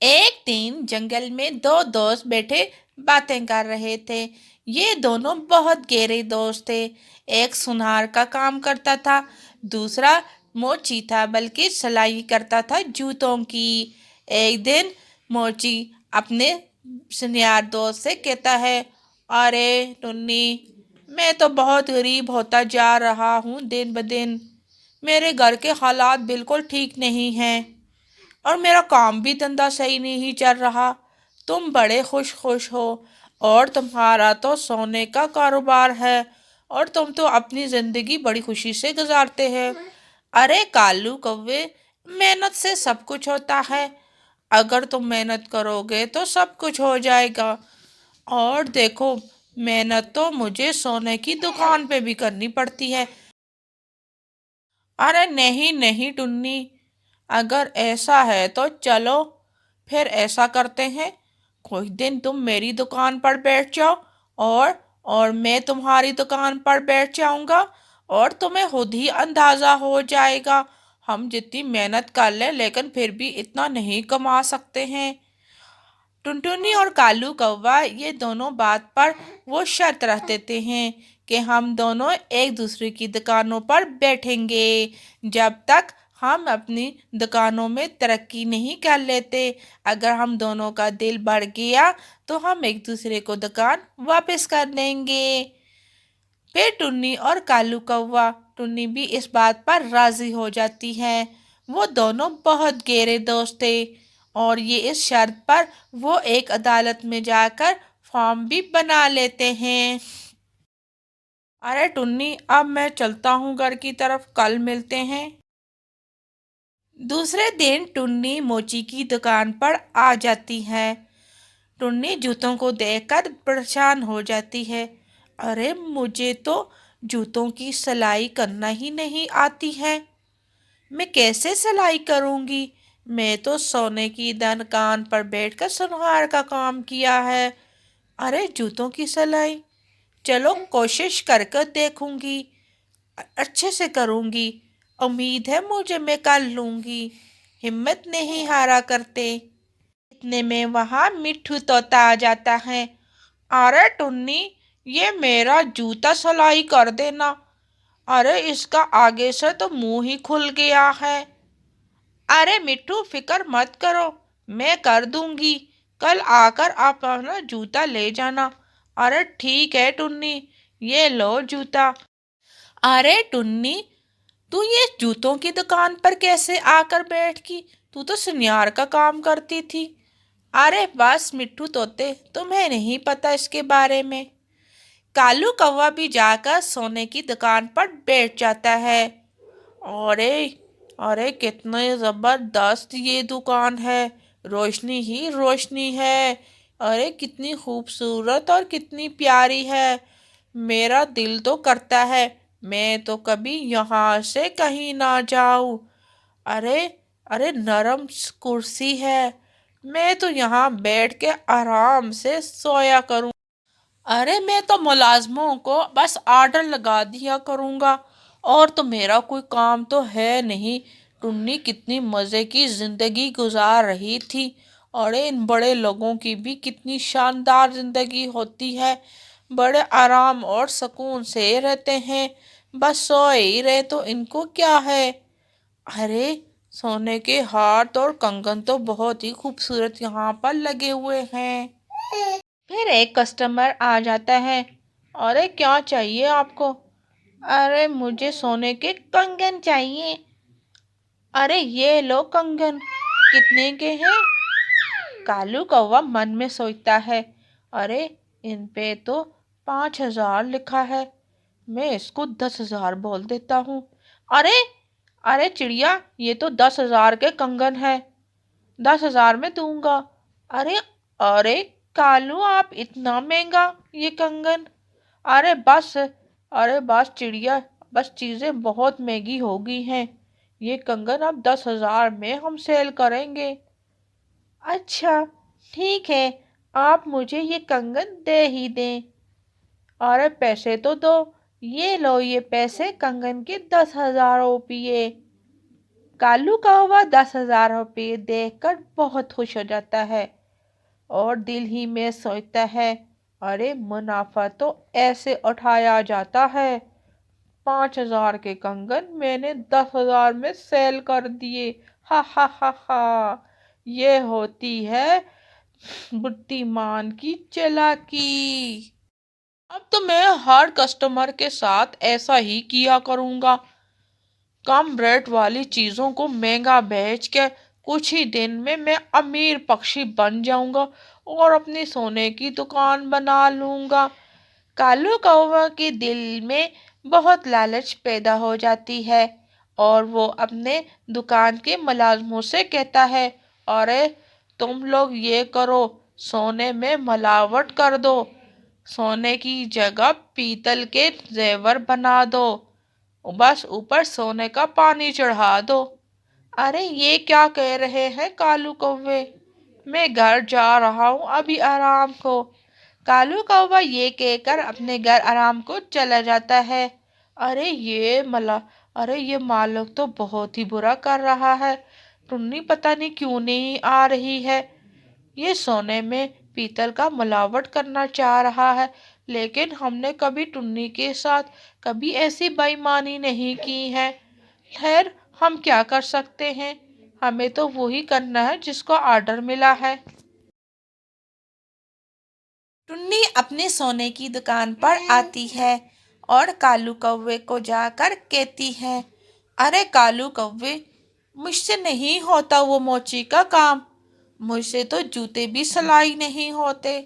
ایک دن جنگل میں دو دوست بیٹھے باتیں کر رہے تھے۔ یہ دونوں بہت گہرے دوست تھے۔ ایک سونار کا کام کرتا تھا، دوسرا موچی تھا بلکہ سلائی کرتا تھا جوتوں کی۔ ایک دن موچی اپنے سنیار دوست سے کہتا ہے، ارے ٹنی، میں تو بہت غریب ہوتا جا رہا ہوں دن بدن۔ میرے گھر کے حالات بالکل ٹھیک نہیں ہیں اور میرا کام بھی دھندا صحیح نہیں چل رہا۔ تم بڑے خوش خوش ہو اور تمہارا تو سونے کا کاروبار ہے اور تم تو اپنی زندگی بڑی خوشی سے گزارتے ہیں۔ ارے کالو کوے، محنت سے سب کچھ ہوتا ہے۔ اگر تم محنت کرو گے تو سب کچھ ہو جائے گا۔ اور دیکھو، محنت تو مجھے سونے کی دکان پہ بھی کرنی پڑتی ہے۔ ارے نہیں نہیں ٹنی، اگر ایسا ہے تو چلو پھر ایسا کرتے ہیں، کوئی دن تم میری دکان پر بیٹھ جاؤ اور میں تمہاری دکان پر بیٹھ جاؤں گا اور تمہیں خود ہی اندازہ ہو جائے گا ہم جتنی محنت کر لیں لیکن پھر بھی اتنا نہیں کما سکتے ہیں۔ ٹنٹنی اور کالو کوا یہ دونوں بات پر وہ شرط رکھ دیتے ہیں کہ ہم دونوں ایک دوسرے کی دکانوں پر بیٹھیں گے جب تک ہم اپنی دکانوں میں ترقی نہیں کر لیتے۔ اگر ہم دونوں کا دل بڑھ گیا تو ہم ایک دوسرے کو دکان واپس کر دیں گے۔ پھر ٹنی اور کالو کوا، ٹنی بھی اس بات پر راضی ہو جاتی ہے۔ وہ دونوں بہت گہرے دوست تھے اور یہ اس شرط پر وہ ایک عدالت میں جا کر فارم بھی بنا لیتے ہیں۔ ارے ٹنی، اب میں چلتا ہوں گھر کی طرف، کل ملتے ہیں۔ دوسرے دن ٹنی موچی کی دکان پر آ جاتی ہے۔ ٹنی جوتوں کو دیکھ کر پریشان ہو جاتی ہے۔ ارے مجھے تو جوتوں کی سلائی کرنا ہی نہیں آتی ہے، میں کیسے سلائی کروں گی؟ میں تو سونے کی دکان پر بیٹھ کر سونار کا کام کیا ہے۔ ارے جوتوں کی سلائی، چلو کوشش کر کر دیکھوں گی، اچھے سے کروں گی، امید ہے مجھے میں کر لوں گی، ہمت نہیں ہارا کرتے۔ اتنے میں وہاں مٹھو طوطا آ جاتا ہے۔ ارے ٹنی، یہ میرا جوتا سلائی کر دینا۔ ارے اس کا آگے سے تو منہ ہی کھل گیا ہے۔ ارے مٹھو، فکر مت کرو، میں کر دوں گی، کل آ کر آپ اپنا جوتا لے جانا۔ ارے ٹھیک ہے ٹنی، یہ لو جوتا۔ ارے ٹنی، تو یہ جوتوں کی دکان پر کیسے آ کر بیٹھ گئی؟ تو تو سنیار کا کام کرتی تھی۔ ارے بس مٹھو طوطے، تمہیں نہیں پتا اس کے بارے میں۔ کالو کوا بھی جا کر سونے کی دکان پر بیٹھ جاتا ہے۔ ارے کتنے زبردست یہ دکان ہے، روشنی ہی روشنی ہے۔ ارے کتنی خوبصورت اور کتنی پیاری ہے، میرا دل تو کرتا ہے میں تو کبھی یہاں سے کہیں نہ جاؤں۔ ارے نرم کرسی ہے، میں تو یہاں بیٹھ کے آرام سے سویا کروں۔ ارے میں تو ملازموں کو بس آرڈر لگا دیا کروں گا اور تو میرا کوئی کام تو ہے نہیں۔ ٹنی کتنی مزے کی زندگی گزار رہی تھی۔ ارے ان بڑے لوگوں کی بھی کتنی شاندار زندگی ہوتی ہے، بڑے آرام اور سکون سے رہتے ہیں، بس سوئے ہی رہے تو ان کو کیا ہے۔ ارے سونے کے ہاتھ اور کنگن تو بہت ہی خوبصورت یہاں پر لگے ہوئے ہیں۔ پھر ایک کسٹمر آ جاتا ہے۔ ارے کیا چاہیے آپ کو؟ ارے مجھے سونے کے کنگن چاہیے۔ ارے یہ لو کنگن، کتنے کے ہیں؟ کالو کوا من میں سوچتا ہے، ارے ان پہ تو 5,000 لکھا ہے، میں اس کو 10,000 بول دیتا ہوں۔ ارے چڑیا، یہ تو 10,000 کے کنگن ہے، 10,000 میں دوں گا۔ ارے کالو، آپ اتنا مہنگا یہ کنگن؟ ارے بس چڑیا، بس چیزیں بہت مہنگی ہو گئی ہیں، یہ کنگن اب 10,000 میں ہم سیل کریں گے۔ اچھا ٹھیک ہے، آپ مجھے یہ کنگن دے ہی دیں۔ ارے پیسے تو دو، یہ لو یہ پیسے، کنگن کے 10,000 روپیے۔ کالو کوا 10,000 روپے دیکھ کر بہت خوش ہو جاتا ہے اور دل ہی میں سوچتا ہے، ارے منافع تو ایسے اٹھایا جاتا ہے، 5,000 کے کنگن میں نے 10,000 میں سیل کر دیے، ہا ہا ہا ہا۔ یہ ہوتی ہے بڈھیمان کی چالاکی۔ اب تو میں ہر کسٹمر کے ساتھ ایسا ہی کیا کروں گا، کم ریٹ والی چیزوں کو مہنگا بیچ کے کچھ ہی دن میں امیر پکشی بن جاؤں گا اور اپنی سونے کی دکان بنا لوں گا۔ کالو کوا کے دل میں بہت لالچ پیدا ہو جاتی ہے اور وہ اپنے دکان کے ملازموں سے کہتا ہے، ارے تم لوگ یہ کرو، سونے میں ملاوٹ کر دو، سونے کی جگہ پیتل کے زیور بنا دو، بس اوپر سونے کا پانی چڑھا دو۔ ارے یہ کیا کہہ رہے ہیں کالو کوے، میں گھر جا رہا ہوں ابھی آرام کو۔ کالو کوا یہ کہہ کر اپنے گھر آرام کو چلا جاتا ہے۔ ارے یہ مالک تو بہت ہی برا کر رہا ہے، ٹنی پتہ نہیں کیوں نہیں آ رہی ہے، یہ سونے میں پیتل کا ملاوٹ کرنا چاہ رہا ہے، لیکن ہم نے کبھی ٹنی کے ساتھ کبھی ایسی بے ایمانی نہیں کی ہے۔ خیر ہم کیا کر سکتے ہیں، ہمیں تو وہی کرنا ہے جس کو آرڈر ملا ہے۔ ٹنی اپنے سونے کی دکان پر آتی ہے اور کالو کوے کو جا کر کہتی ہے، ارے کالو کوے، مجھ سے نہیں ہوتا وہ موچی کا کام، مجھ سے تو جوتے بھی سلائی نہیں ہوتے،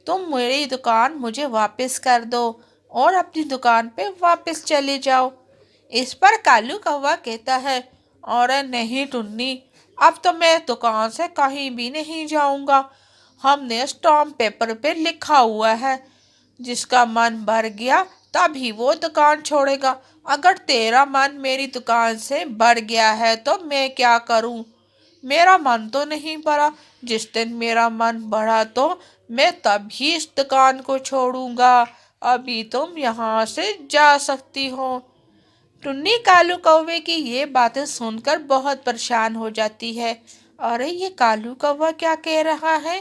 تم میری دکان مجھے واپس کر دو اور اپنی دکان پہ واپس چلے جاؤ۔ اس پر کالو کوا کہتا ہے، ارے نہیں ٹنی، اب تو میں دکان سے کہیں بھی نہیں جاؤں گا، ہم نے اسٹامپ پیپر پہ لکھا ہوا ہے، جس کا من بھر گیا تبھی وہ دکان چھوڑے گا، اگر تیرا من میری دکان سے بھر گیا ہے تو میں کیا کروں، میرا من تو نہیں بھرا، جس دن میرا من بڑھا تو میں تب ہی اس دکان کو چھوڑوں گا، ابھی تم یہاں سے جا سکتی ہو۔ ٹنی کالو کوے کی یہ باتیں سن کر بہت پریشان ہو جاتی ہے، ارے یہ کالو کوا کیا کہہ رہا ہے،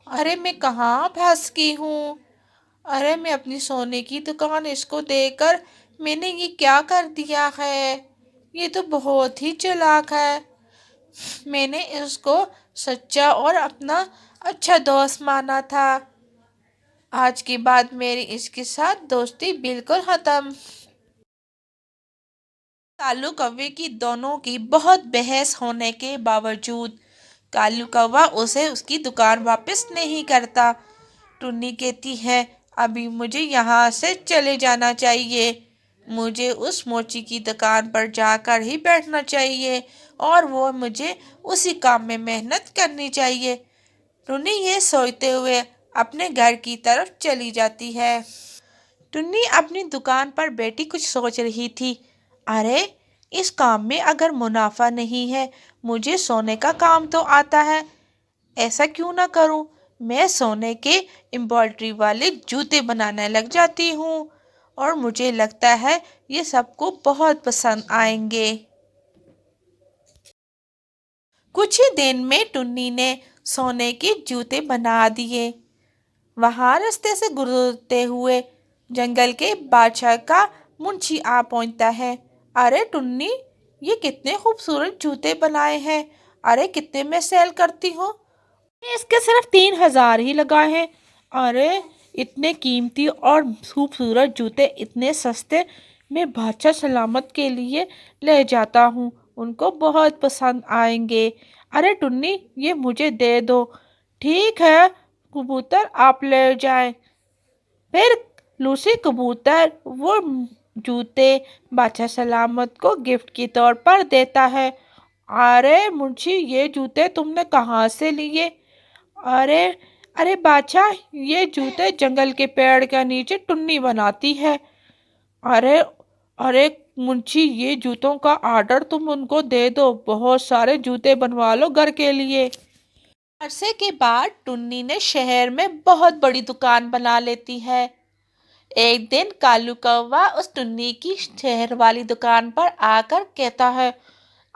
ارے میں کہاں پھنس گئی ہوں، ارے میں اپنی سونے کی دکان اس کو دے کر میں نے یہ کیا کر دیا ہے، یہ تو بہت ہی چالاک ہے، میں نے اس کو سچا اور اپنا اچھا دوست مانا تھا، آج کے بعد میری اس کے ساتھ دوستی بالکل ختم۔ کالو کوے کی دونوں کی بہت بحث ہونے کے باوجود کالو کوا اسے اس کی دکان واپس نہیں کرتا۔ ٹنی کہتی ہے، ابھی مجھے یہاں سے چلے جانا چاہیے، مجھے اس موچی کی دکان پر جا کر ہی بیٹھنا چاہیے اور وہ مجھے اسی کام میں محنت کرنی چاہیے۔ ٹنی یہ سوچتے ہوئے اپنے گھر کی طرف چلی جاتی ہے۔ ٹنی اپنی دکان پر بیٹھی کچھ سوچ رہی تھی، ارے اس کام میں اگر منافع نہیں ہے، مجھے سونے کا کام تو آتا ہے، ایسا کیوں نہ کروں، میں سونے کے امبرائڈری والے جوتے بنانے لگ جاتی ہوں اور مجھے لگتا ہے یہ سب کو بہت پسند آئیں گے۔ کچھ ہی دن میں ٹنی نے سونے کے جوتے بنا دیے۔ وہاں رستے سے گزرتے ہوئے جنگل کے بادشاہ کا منشی آ پہنچتا ہے، ارے ٹنی، یہ کتنے خوبصورت جوتے بنائے ہیں، ارے کتنے میں سیل کرتی ہو، میں اس کے صرف 3,000 ہی لگائے ہیں، ارے اتنے قیمتی اور خوبصورت جوتے اتنے سستے، میں بادشاہ سلامت کے لیے لے جاتا ہوں، ان کو بہت پسند آئیں گے، ارے ٹنی یہ مجھے دے دو۔ ٹھیک ہے کبوتر، آپ لے جائیں۔ پھر لوسی کبوتر وہ جوتے بادشاہ سلامت کو گفٹ کے طور پر دیتا ہے۔ ارے منشی، یہ جوتے تم نے کہاں سے لیے؟ ارے بادشاہ، یہ جوتے جنگل کے پیڑ کے نیچے ٹنی بناتی ہے۔ ارے منشی، یہ جوتوں کا آرڈر تم ان کو دے دو، بہت سارے جوتے بنوا لو گھر کے لیے۔ عرصے کے بعد ٹنی نے شہر میں بہت بڑی دکان بنا لیتی ہے۔ ایک دن کالو کوا اس ٹنی کی شہر والی دکان پر آ کر کہتا ہے،